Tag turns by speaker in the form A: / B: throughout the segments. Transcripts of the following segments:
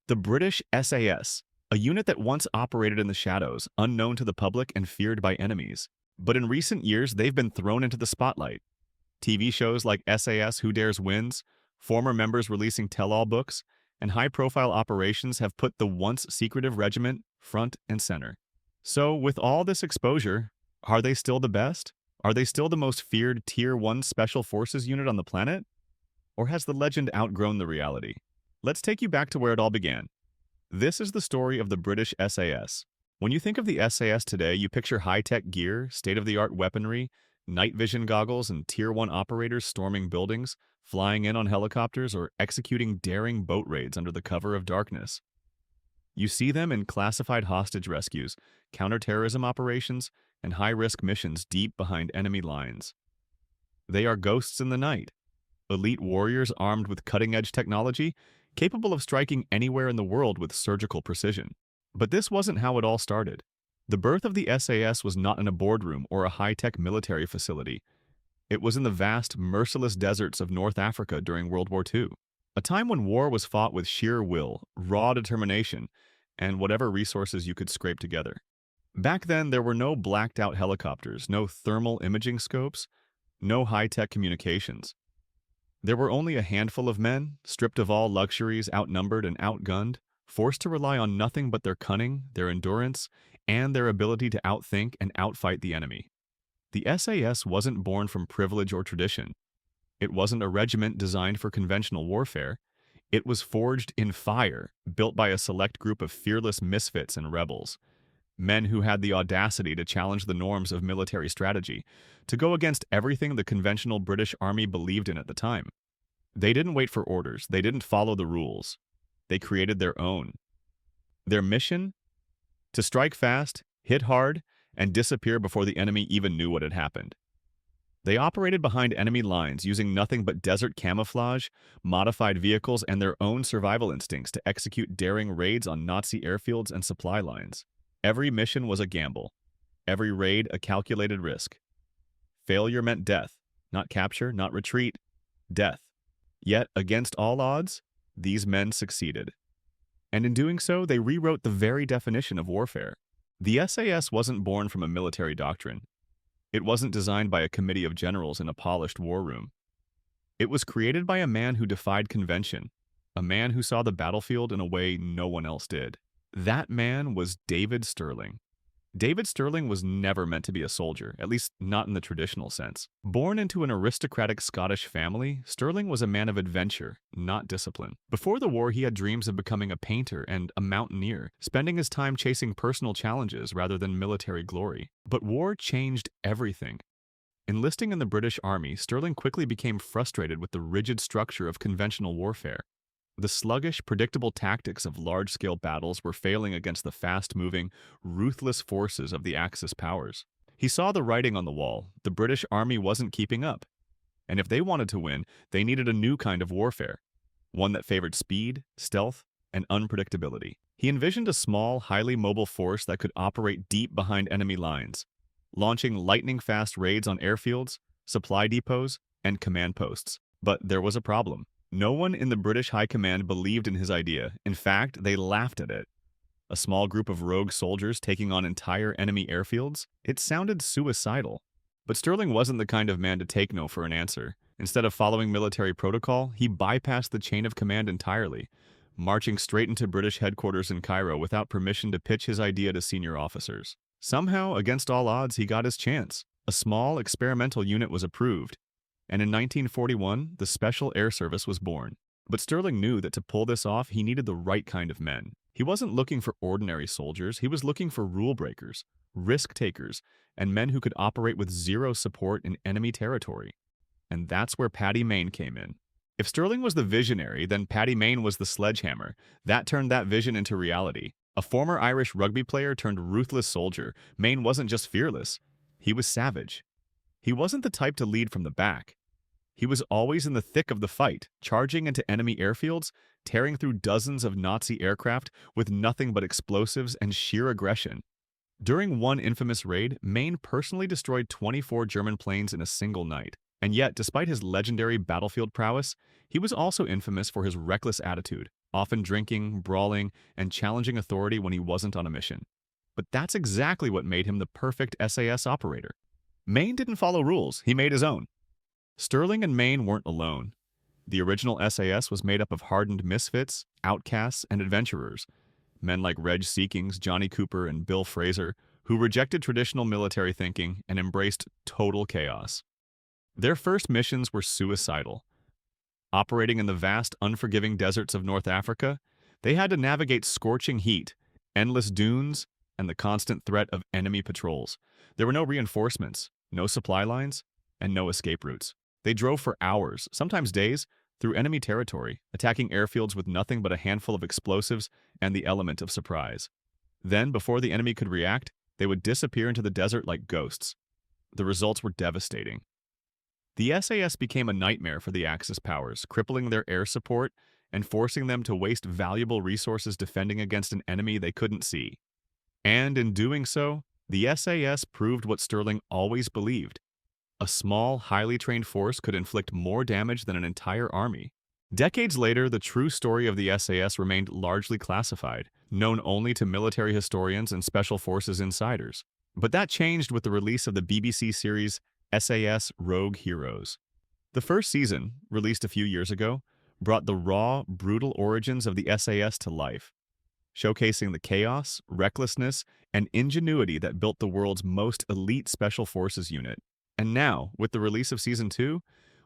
A: The British SAS, a unit that once operated in the shadows, unknown to the public and feared by enemies. But in recent years, they've been thrown into the spotlight. TV shows like SAS Who Dares Wins, former members releasing tell-all books, and high-profile operations have put the once secretive regiment front and center. So, with all this exposure, are they still the best? Are they still the most feared Tier 1 Special Forces unit on the planet? Or has the legend outgrown the reality? Let's take you back to where it all began. This is the story of the British SAS. When you think of the SAS today, you picture high-tech gear, state-of-the-art weaponry, night vision goggles, and Tier 1 operators storming buildings, flying in on helicopters, or executing daring boat raids under the cover of darkness. You see them in classified hostage rescues, counterterrorism operations, and high-risk missions deep behind enemy lines. They are ghosts in the night, elite warriors armed with cutting-edge technology, capable of striking anywhere in the world with surgical precision. But this wasn't how it all started. The birth of the SAS was not in a boardroom or a high-tech military facility. It was in the vast, merciless deserts of North Africa during World War II, a time when war was fought with sheer will, raw determination, and whatever resources you could scrape together. Back then, there were no blacked-out helicopters, no thermal imaging scopes, no high-tech communications. There were only a handful of men, stripped of all luxuries, outnumbered and outgunned, forced to rely on nothing but their cunning, their endurance, and their ability to outthink and outfight the enemy. The SAS wasn't born from privilege or tradition. It wasn't a regiment designed for conventional warfare. It was forged in fire, built by a select group of fearless misfits and rebels. Men who had the audacity to challenge the norms of military strategy, to go against everything the conventional British Army believed in at the time. They didn't wait for orders. They didn't follow the rules. They created their own. Their mission? To strike fast, hit hard, and disappear before the enemy even knew what had happened. They operated behind enemy lines using nothing but desert camouflage, modified vehicles, and their own survival instincts to execute daring raids on Nazi airfields and supply lines. Every mission was a gamble. Every raid a calculated risk. Failure meant death. Not capture, not retreat. Death. Yet, against all odds, these men succeeded. And in doing so, they rewrote the very definition of warfare. The SAS wasn't born from a military doctrine. It wasn't designed by a committee of generals in a polished war room. It was created by a man who defied convention, a man who saw the battlefield in a way no one else did. That man was David Stirling. David Stirling was never meant to be a soldier, at least not in the traditional sense. Born into an aristocratic Scottish family, Stirling was a man of adventure, not discipline. Before the war, he had dreams of becoming a painter and a mountaineer, spending his time chasing personal challenges rather than military glory. But war changed everything. Enlisting in the British Army, Stirling quickly became frustrated with the rigid structure of conventional warfare. The sluggish, predictable tactics of large-scale battles were failing against the fast-moving, ruthless forces of the Axis powers. He saw the writing on the wall. The British Army wasn't keeping up. And if they wanted to win, they needed a new kind of warfare, one that favored speed, stealth, and unpredictability. He envisioned a small, highly mobile force that could operate deep behind enemy lines, launching lightning-fast raids on airfields, supply depots, and command posts. But there was a problem. No one in the British High Command believed in his idea. In fact, they laughed at it. A small group of rogue soldiers taking on entire enemy airfields? It sounded suicidal. But Stirling wasn't the kind of man to take no for an answer. Instead of following military protocol, he bypassed the chain of command entirely, marching straight into British headquarters in Cairo without permission to pitch his idea to senior officers. Somehow, against all odds, he got his chance. A small, experimental unit was approved, and in 1941, the Special Air Service was born. But Stirling knew that to pull this off, he needed the right kind of men. He wasn't looking for ordinary soldiers, he was looking for rule breakers, risk takers, and men who could operate with zero support in enemy territory. And that's where Paddy Mayne came in. If Stirling was the visionary, then Paddy Mayne was the sledgehammer. That turned that vision into reality. A former Irish rugby player turned ruthless soldier, Mayne wasn't just fearless, he was savage. He wasn't the type to lead from the back. He was always in the thick of the fight, charging into enemy airfields, tearing through dozens of Nazi aircraft with nothing but explosives and sheer aggression. During one infamous raid, Mayne personally destroyed 24 German planes in a single night. And yet, despite his legendary battlefield prowess, he was also infamous for his reckless attitude, often drinking, brawling, and challenging authority when he wasn't on a mission. But that's exactly what made him the perfect SAS operator. Mayne didn't follow rules, he made his own. Stirling and Mayne weren't alone. The original SAS was made up of hardened misfits, outcasts, and adventurers, men like Reg Seekings, Johnny Cooper, and Bill Fraser, who rejected traditional military thinking and embraced total chaos. Their first missions were suicidal. Operating in the vast, unforgiving deserts of North Africa, they had to navigate scorching heat, endless dunes, and the constant threat of enemy patrols. There were no reinforcements, no supply lines, and no escape routes. They drove for hours, sometimes days, through enemy territory, attacking airfields with nothing but a handful of explosives and the element of surprise. Then, before the enemy could react, they would disappear into the desert like ghosts. The results were devastating. The SAS became a nightmare for the Axis powers, crippling their air support and forcing them to waste valuable resources defending against an enemy they couldn't see. And in doing so, the SAS proved what Stirling always believed. A small, highly trained force could inflict more damage than an entire army. Decades later, the true story of the SAS remained largely classified, known only to military historians and special forces insiders. But that changed with the release of the BBC series SAS Rogue Heroes. The first season, released a few years ago, brought the raw, brutal origins of the SAS to life, showcasing the chaos, recklessness, and ingenuity that built the world's most elite special forces unit. And now, with the release of Season 2,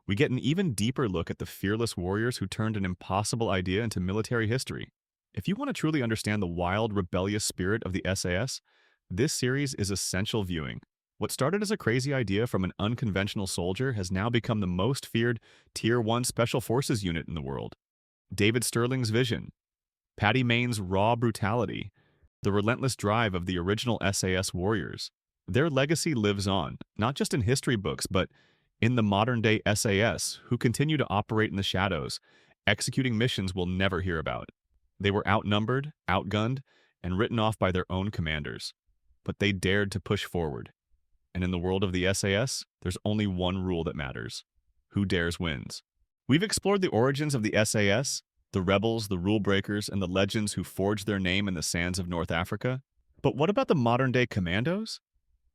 A: we get an even deeper look at the fearless warriors who turned an impossible idea into military history. If you want to truly understand the wild, rebellious spirit of the SAS, this series is essential viewing. What started as a crazy idea from an unconventional soldier has now become the most feared Tier 1 Special Forces unit in the world. David Stirling's vision, Paddy Mayne's raw brutality, the relentless drive of the original SAS warriors. Their legacy lives on, not just in history books, but in the modern-day SAS, who continue to operate in the shadows, executing missions we'll never hear about. They were outnumbered, outgunned, and written off by their own commanders. But they dared to push forward. And in the world of the SAS, there's only one rule that matters. Who dares wins. We've explored the origins of the SAS, the rebels, the rule breakers, and the legends who forged their name in the sands of North Africa. But what about the modern-day commandos?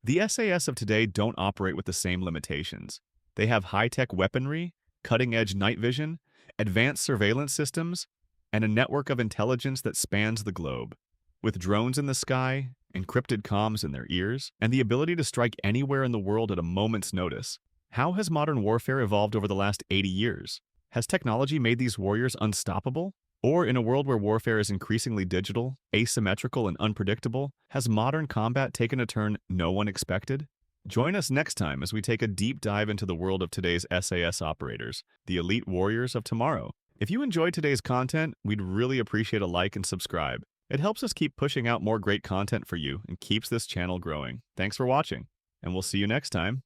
A: The SAS of today don't operate with the same limitations. They have high-tech weaponry, cutting-edge night vision, advanced surveillance systems, and a network of intelligence that spans the globe. With drones in the sky, encrypted comms in their ears, and the ability to strike anywhere in the world at a moment's notice. How has modern warfare evolved over the last 80 years? Has technology made these warriors unstoppable? Or in a world where warfare is increasingly digital, asymmetrical, and unpredictable, has modern combat taken a turn no one expected? Join us next time as we take a deep dive into the world of today's SAS operators, the elite warriors of tomorrow. If you enjoyed today's content, we'd really appreciate a like and subscribe. It helps us keep pushing out more great content for you and keeps this channel growing. Thanks for watching, and we'll see you next time.